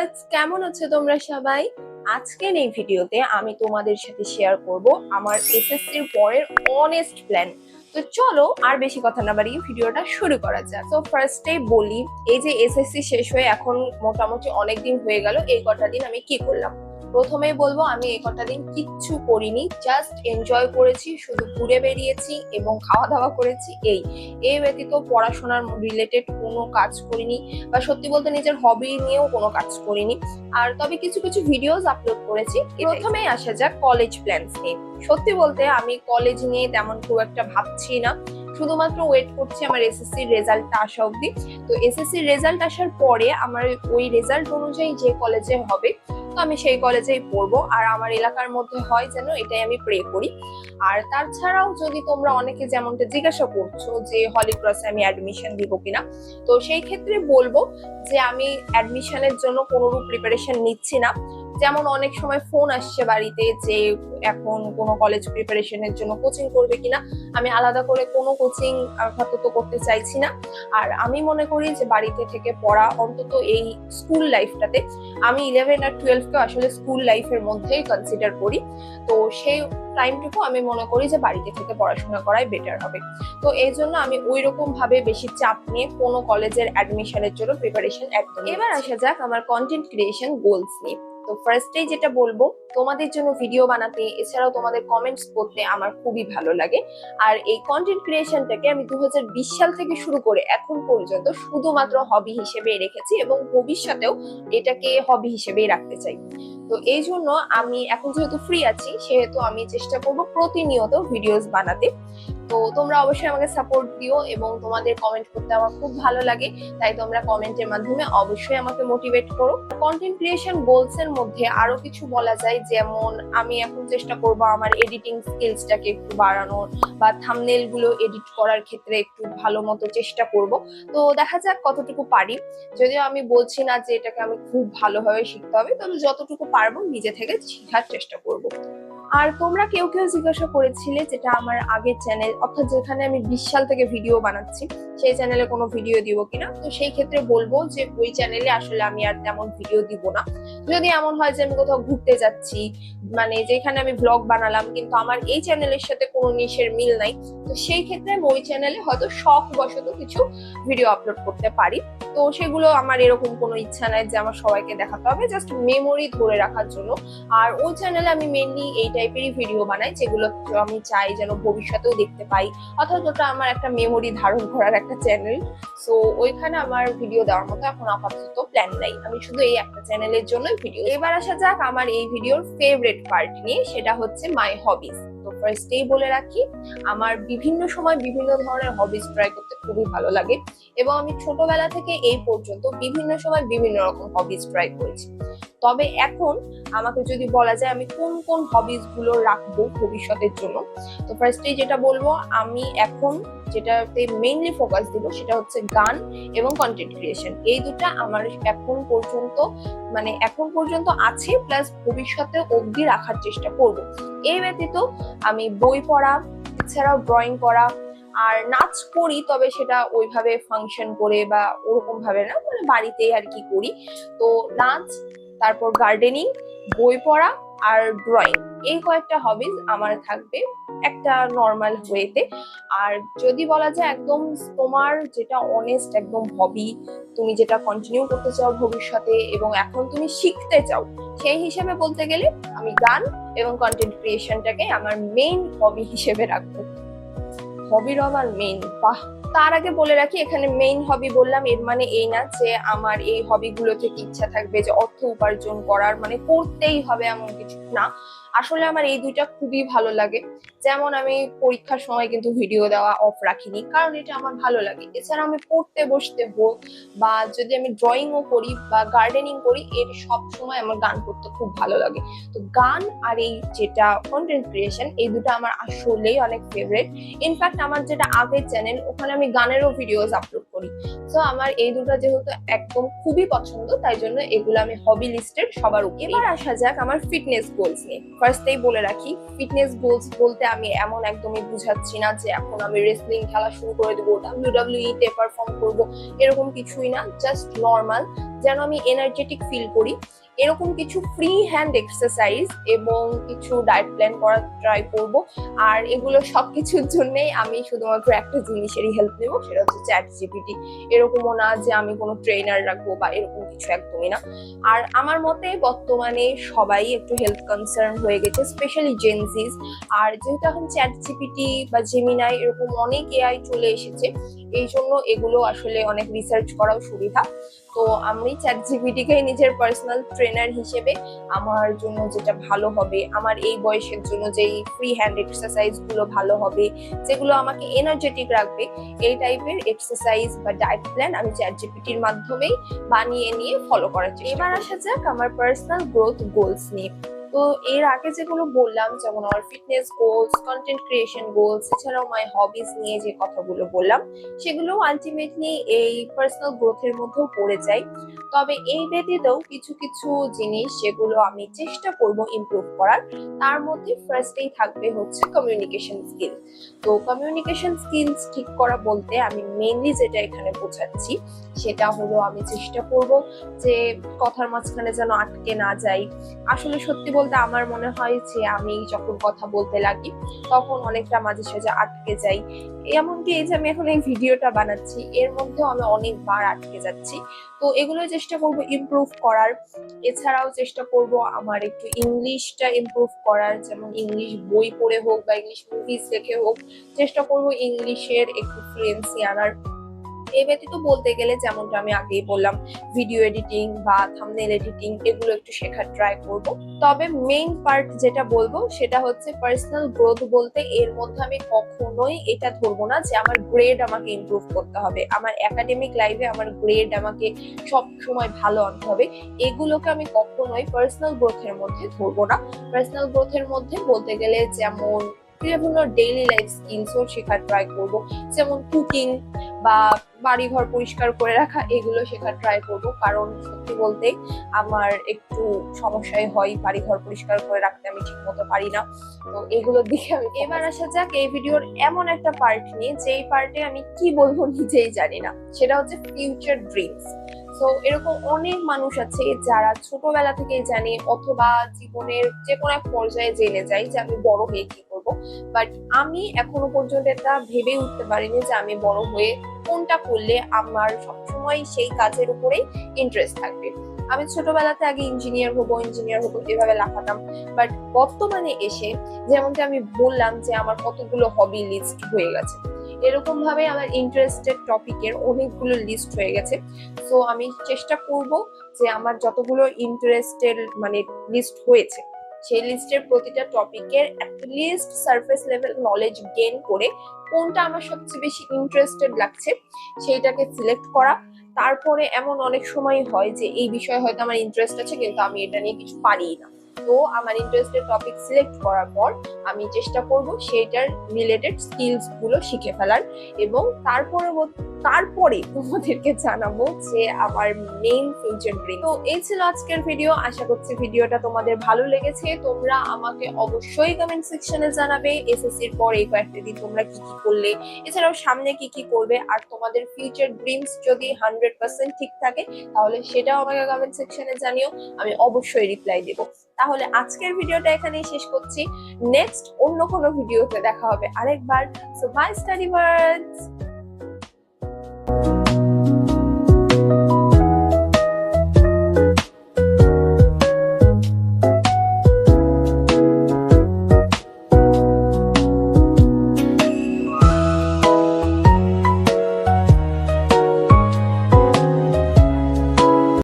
Viewers, কেমন আছো তোমরা সবাই? আজকের এই ভিডিওতে আমি তোমাদের সাথে শেয়ার করব আমার এসএসসির পরের অনেস্ট প্ল্যান। তো চলো আর বেশি কথা না বাড়িয়ে ভিডিওটা শুরু করা যাক। তো ফার্স্টেই বলি, এই যে এসএসসি শেষ হয়ে এখন মোটামুটি অনেক দিন হয়ে গেল, এই কটা দিন আমি কি করলাম। প্রথমেই বলবো, আমি এই কটা দিন কিচ্ছু করিনি, জাস্ট এনজয় করেছি, শুধু ঘুরে বেরিয়েছি এবং খাওয়া দাওয়া করেছি। এই ব্যতীত পড়াশোনার রিলেটেড কোনো কাজ করিনি, বা সত্যি বলতে নিজের হবি নিয়েও কোনো কাজ করিনি। আর তবে কিছু কিছু ভিডিওস আপলোড করেছি। প্রথমেই আসা যাক কলেজ প্ল্যানস নিয়ে। সত্যি বলতে আমি কলেজ নিয়ে তেমন খুব একটা ভাবছি না, শুধুমাত্র ওয়েট করছি আমার এসএসসি রেজাল্টটা আসা অব্দি। তো এসএসসি রেজাল্ট আসার পরে আমার ওই রেজাল্ট অনুযায়ী যে কলেজে হবে, তো আমি সেই কলেজেই পড়বো। আর আমার এলাকার মধ্যে হয় যেন, এটাই আমি প্রে করি। আর তাছাড়াও যদি তোমরা অনেকে যেমনটা জিজ্ঞাসা করছো যে হলিক্রসে আমি অ্যাডমিশন দিব কিনা, তো সেই ক্ষেত্রে বলবো যে আমি অ্যাডমিশনের জন্য কোনোরূপ প্রিপারেশন নিচ্ছি না। যেমন অনেক সময় ফোন আসছে বাড়িতে যে এখন কোনো কলেজ প্রিপারেশনের জন্য কোচিং করবে কিনা, আমি আলাদা করে কোনো কোচিং আপাতত করতে চাইছি না। আর আমি মনে করি যে বাড়িতে থেকে পড়া, অন্তত এই স্কুল লাইফটাতে, আমি 11 আর 12কে আসলে স্কুল লাইফের মধ্যেই কনসিডার করি। তো সেই টাইমটুকু আমি মনে করি যে বাড়িতে থেকে পড়াশোনা করাই বেটার হবে। তো এই জন্য আমি ওই রকম ভাবে বেশি চাপ নিয়ে কোনো কলেজের অ্যাডমিশনের জন্য প্রিপারেশন একদম। এবার আসা যাক আমার কন্টেন্ট ক্রিয়েশন গোলস নিয়ে। তো ফার্স্টেই যেটা বলবো, তোমাদের জন্য ভিডিও বানাতে, এছাড়াও তোমাদের কমেন্টস পড়তে আমার খুবই ভালো লাগে। আর এই কন্টেন্ট ক্রিয়েশনটাকে আমি 2020 সাল থেকে শুরু করে এখন পর্যন্ত শুধুমাত্র হবি হিসেবে রেখেছি, এবং ভবিষ্যতেও এটাকে হবি হিসেবেই রাখতে চাই। তো এই জন্য আমি এখন যেহেতু ফ্রি আছি, সেহেতু আমি চেষ্টা করব প্রতিনিয়ত ভিডিওস বানাতে। তো তোমরা অবশ্যই আমাকে সাপোর্ট দিও, এবং তোমাদের কমেন্ট করতে আমার খুব ভালো লাগে, তাই তোমরা কমেন্টের মাধ্যমে অবশ্যই আমাকে মোটিভেট করো। কন্টেন্ট ক্রিয়েশন গোলস এর মধ্যে আরো কিছু বলা যায়, যেমন আমি এখন চেষ্টা করব আমার এডিটিং স্কিলসটাকে একটু বাড়ানোর, বা থাম্বনেল গুলো এডিট করার ক্ষেত্রে একটু ভালো মতো চেষ্টা করব। তো দেখা যাক কতটুকু পারি। যদিও আমি বলছি না যে এটাকে আমি খুব ভালোভাবে শিখতে হবে, তবে যতটুকু পারবো নিজে থেকে শেখার চেষ্টা করব। আর তোমরা কেউ কেউ জিজ্ঞাসা করেছিলে, যেটা আমার আগের চ্যানেল, অর্থাৎ যেখানে আমি 20 সাল থেকে ভিডিও বানাচ্ছি, সেই চ্যানেলে কোনো ভিডিও দিব কিনা। তো সেই ক্ষেত্রে বলবো যে ওই চ্যানেলে আসলে আমি আর তেমন ভিডিও দিব না। যদি এমন হয় যে আমি কোথাও ঘুরতে যাচ্ছি, মানে যেখানে আমি ব্লগ বানালাম কিন্তু আমার এই চ্যানেলের সাথে কোনো নিশের মিল নাই, তো সেই ক্ষেত্রে আমি ওই চ্যানেলে হয়তো শখ বশত কিছু ভিডিও আপলোড করতে পারি। তো সেগুলো আমার এরকম কোনো ইচ্ছা নাই যে আমার সবাইকে দেখাতে হবে, জাস্ট মেমোরি ধরে রাখার জন্য। আর ওই চ্যানেলে আমি মেনলি এই টাইপেরই ভিডিও বানাই, যেগুলো আমি চাই যেন ভবিষ্যতেও দেখতে পাই, অর্থাৎ ওটা আমার একটা মেমোরি ধারণ করার একটা চ্যানেল। সো ওইখানে আমার ভিডিও দেওয়ার মতো এখন আপাতত প্ল্যান নাই, আমি শুধু এই একটা চ্যানেলের জন্য ভিডিও। এবার আসা যাক আমার এই ভিডিওর ফেভারিট পার্ট নিয়ে, সেটা হচ্ছে মাই হবিস। তো ফার্স্টেই বলে রাখি, আমার বিভিন্ন সময় বিভিন্ন ধরনের হবিস ট্রাই করতে খুবই ভালো লাগে, এবং আমি ছোটবেলা থেকে এই পর্যন্ত বিভিন্ন সময় বিভিন্ন রকম হবিস ট্রাই করেছি। তবে এখন আমাকে যদি বলা যায় আমি কোন কোন হবিস গুলো রাখবো ভবিষ্যতের জন্য, তো ফার্স্টে যেটা বলবো, আমি এখন যেটাতে মেইনলি ফোকাস দিব সেটা হচ্ছে গান এবং কন্টেন্ট ক্রিয়েশন। এই দুটা আমার এখন পর্যন্ত আছে, প্লাস ভবিষ্যতে অবধি রাখার চেষ্টা করব। এই ব্যতীত আমি বই পড়া, এছাড়াও ড্রয়িং করা, আর নাচ করি, তবে সেটা ওইভাবে ফাংশন করে বা ওরকম ভাবে না, মানে বাড়িতেই আর কি করি। তো নাচ, তারপর গার্ডেনিং, বই পড়া আর ড্রয়িং, এই কয়েকটা হবিজ আমার থাকবে একটা নর্মাল ওয়েতে। আর যদি বলা যায় একদম তোমার যেটা অনেস্ট একদম হবি, তুমি যেটা কন্টিনিউ করতে চাও ভবিষ্যতে এবং এখন তুমি শিখতে চাও, সেই হিসেবে বলতে গেলে আমি গান এবং কন্টেন্ট ক্রিয়েশনটাকে আমার মেইন হবি হিসেবে রাখবো। হবির আবার মেইন, বাহ! তার আগে বলে রাখি, এখানে মেইন হবি বললাম এর মানে এই না যে আমার এই হবিগুলো থেকে ইচ্ছা থাকবে যে অর্থ উপার্জন করার, মানে করতেই হবে এমন কিছু না। আসলে আমার এই দুইটা খুবই ভালো লাগে। যেমন আমি পরীক্ষার সময় কিন্তু ভিডিও দেওয়া অফ রাখিনি, কারণ এটা আমার ভালো লাগে। এছাড়া আমি পড়তে বসতে হোক, বা যদি আমি ড্রয়িংও করি বা গার্ডেনিং করি, এর সব সময় আমার গান করতে খুব ভালো লাগে। তো গান আর এই যেটা কন্টেন্ট ক্রিয়েশন, এই দুটো আমার আসলেই অনেক ফেভারিট। ইনফ্যাক্ট আমার যেটা আগের চ্যানেল, ওখানে আমি গানেরও ভিডিওস আপলোড করি। তো আমার এই দুটো যেহেতু একদম খুবই পছন্দ, তাই জন্য এগুলো আমি হবি লিস্টের সবার উপরে। এবার আসা যাক আমার ফিটনেস গোলস নিয়ে। ফার্স্টেই বলে রাখি, ফিটনেস গোলস বলতে আমি এমন একদমই বুঝাচ্ছি না যে এখন আমি রেসলিং খেলা শুরু করে দেবো, WWE তে পারফর্ম করবো, এরকম কিছুই না। জাস্ট নর্মাল যেন আমি এনার্জেটিক ফিল করি, এরকম কিছু ফ্রি হ্যান্ড এক্সারসাইজ এবং কিছু ডায়েট প্ল্যান করার ট্রাই করব। আর এগুলো সবকিছুর জন্যই আমি শুধুমাত্র একটা জিনিসেরই হেল্প নেব, সেটা হচ্ছে চ্যাট জিপিটি। এরকমও না যে আমি কোনো ট্রেনার রাখবো বা এরকম কিছু, একদমই না। আর আমার মতে বর্তমানে সবাই একটু হেলথ কনসার্ন হয়ে গেছে, স্পেশালি জেনজিস। আর যেহেতু এখন চ্যাট জিপিটি বা জেমিনাই এরকম অনেক এআই চলে এসেছে, এই জন্য এগুলো আসলে অনেক রিসার্চ করাও সুবিধা। তো আমি চ্যাট জিপিটিকে নিজের পার্সোনাল ট্রেনার হিসেবে আমার জন্য যেটা ভালো হবে, আমার এই বয়সের জন্য যেই ফ্রি হ্যান্ড এক্সারসাইজ গুলো ভালো হবে, যেগুলো আমাকে এনার্জেটিক রাখবে, এই টাইপের এক্সারসাইজ বা ডায়েট প্ল্যান আমি চ্যাট জিপিটির মাধ্যমেই বানিয়ে নিয়ে ফলো করার চেষ্টা। এবার আসা যাক আমার পার্সোনাল গ্রোথ গোলস নিয়ে। তো এর আগে যেগুলো বললাম, যেমন আমার fitness goals, content creation goals, এছাড়াও মাই হবিজ নিয়ে যে কথাগুলো বললাম, সেগুলো আলটিমেটলি এই পার্সোনাল গ্রোথের মধ্যেও পড়ে যায়। তবে এই ব্যতীতও কিছু কিছু জিনিস যেগুলো আমি চেষ্টা করব ইমপ্রুভ করার, তার মধ্যে ফার্স্টেই থাকবে হচ্ছে কমিউনিকেশন স্কিল। তো কমিউনিকেশন স্কিলস ঠিক করা বলতে আমি মেইনলি যেটা এখানে বোঝাচ্ছি, সেটা হলো আমি চেষ্টা করব যে কথার মাঝখানে যেন আটকে না যাই। আসলে সত্যি বলতে আমার মনে হয় যে আমি যখন কথা বলতে লাগি তখন অনেকটা মাঝে সাঝে আটকে যাই। এমনকি এই যে আমি এখন এই ভিডিওটা বানাচ্ছি, এর মধ্যেও আমি অনেকবার আটকে যাচ্ছি। তো এগুলো চেষ্টা করব ইমপ্রুভ করার। এছাড়াও চেষ্টা করব আমার একটু ইংলিশটা ইমপ্রুভ করার, যেমন ইংলিশ বই পড়ে হোক বা ইংলিশ মুভিজ দেখে হোক, চেষ্টা করব ইংলিশের একটু ফ্লুয়েন্সি আনার। এ ব্যতীত বলতে গেলে যেমনটা আমি আগেই বললাম, ভিডিও এডিটিং বা থাম্বনেল এডিটিং এগুলো একটু শেখার ট্রাই করব। তবে মেইন পার্ট যেটা বলবো সেটা হচ্ছে পার্সোনাল গ্রোথ বলতে এর মধ্যে আমি কখনোই এটা ধরবো না যে আমার গ্রেড আমাকে ইমপ্রুভ করতে হবে, আমার একাডেমিক লাইফে আমার গ্রেড আমাকে সব সময় ভালো আনতে হবে। এগুলোকে আমি কখনোই পার্সোনাল গ্রোথের মধ্যে ধরবো না। পার্সোনাল গ্রোথের মধ্যে বলতে গেলে যেমন বিভিন্ন ডেইলি লাইফ স্কিলসও শেখার ট্রাই করব, যেমন কুকিং বা বাড়িঘর পরিষ্কার করে রাখা, এগুলো শেখার ট্রাই করব। কারণ সত্যি বলতে আমার একটু সমস্যাই হয়, বাড়িঘর পরিষ্কার করে রাখতে আমি ঠিক মতো পারি না। তো এগুলোর দিকে আমি। এবার আসা যাক এই ভিডিওর এমন একটা পার্ট নিয়ে, যেই পার্টে আমি কি বলবো নিজেই জানি না, সেটা হচ্ছে ফিউচার ড্রিমস। তো এরকম অনেক মানুষ আছে যারা ছোটবেলা থেকে জানে অথবা জীবনের যে কোনো এক পর্যায়ে জেনে যায় যে আমি বড় হয়ে কি করব, বাট আমি এখনো পর্যন্ত এটা ভেবে উঠতে পারিনি যে আমি বড় হয়ে কোনটা করলে আমার সবসময় সেই কাজের উপরেই ইন্টারেস্ট থাকবে। আমি ছোটবেলাতে আগে ইঞ্জিনিয়ার হবো এভাবে লাফাতাম, বাট বর্তমানে এসে যেমনটা আমি বললাম যে আমার কতগুলো হবি লিস্ট হয়ে গেছে, এরকম ভাবে আমার ইন্টারেস্টেড টপিকের অনেকগুলো লিস্ট হয়ে গেছে। সো আমি চেষ্টা করব যে আমার যতগুলো ইন্টারেস্টেড মানে লিস্ট হয়েছে, সেই লিস্টের প্রতিটা টপিকের at least surface level knowledge gain করে কোনটা আমার সবচেয়ে বেশি ইন্টারেস্টেড লাগছে সেইটাকে সিলেক্ট করা। তারপরে এমন অনেক সময় হয় যে এই বিষয়ে হয়তো আমার ইন্টারেস্ট আছে কিন্তু আমি এটা নিয়ে কিছু পারি না, তো আমার ইন্টারেস্টেড টপিক সিলেক্ট করার পর আমি চেষ্টা করব সেইটার রিলেটেড স্কিলস গুলো শিখে ফেলার, এবং তারপরে তোমাদেরকে জানাবো যে আমার মেইন ফিউচার ড্রিম। তো এই ছিল আজকের ভিডিও, আশা করছি ভিডিওটা তোমাদের ভালো লেগেছে। তোমরা আমাকে অবশ্যই কমেন্ট সেকশনে জানাবে এসএসসির পর এই কয়েকটা দিন তোমরা কি কি করলে, এছাড়াও সামনে কি কি করবে, আর তোমাদের ফিউচার ড্রিমস যদি 100% ঠিক থাকে তাহলে সেটাও আমাকে কমেন্ট সেকশনে জানিও, আমি অবশ্যই রিপ্লাই দেবো। তাহলে আজকের ভিডিওটা এখানেই শেষ করছি, নেক্সট অন্য কোনো ভিডিওতে দেখা হবে আরেকবার। So bye study birds.